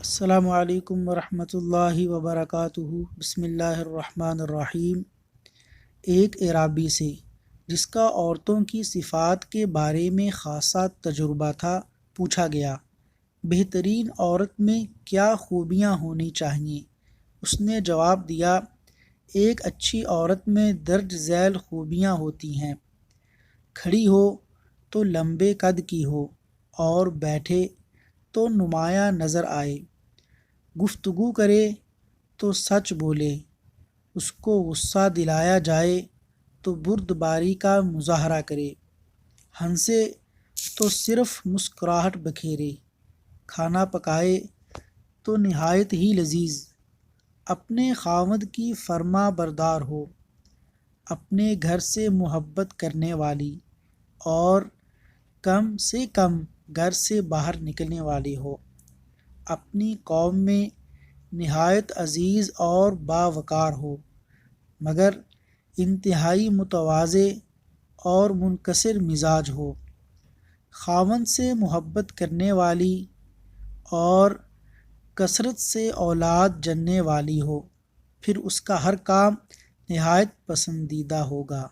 السلام علیکم ورحمۃ اللہ وبرکاتہ۔ بسم اللہ الرحمن الرحیم۔ ایک اعرابی سے جس کا عورتوں کی صفات کے بارے میں خاصا تجربہ تھا پوچھا گیا، بہترین عورت میں کیا خوبیاں ہونی چاہئیں؟ اس نے جواب دیا، ایک اچھی عورت میں درج ذیل خوبیاں ہوتی ہیں۔ کھڑی ہو تو لمبے قد کی ہو اور بیٹھے تو نمایاں نظر آئے، گفتگو کرے تو سچ بولے، اس کو غصہ دلایا جائے تو بردباری کا مظاہرہ کرے، ہنسے تو صرف مسکراہٹ بکھیرے، کھانا پکائے تو نہایت ہی لذیذ، اپنے خاوند کی فرما بردار ہو، اپنے گھر سے محبت کرنے والی اور کم سے کم گھر سے باہر نکلنے والی ہو، اپنی قوم میں نہایت عزیز اور باوقار ہو، مگر انتہائی متواضع اور منکسر مزاج ہو، خاوند سے محبت کرنے والی اور کثرت سے اولاد جننے والی ہو، پھر اس کا ہر کام نہایت پسندیدہ ہوگا۔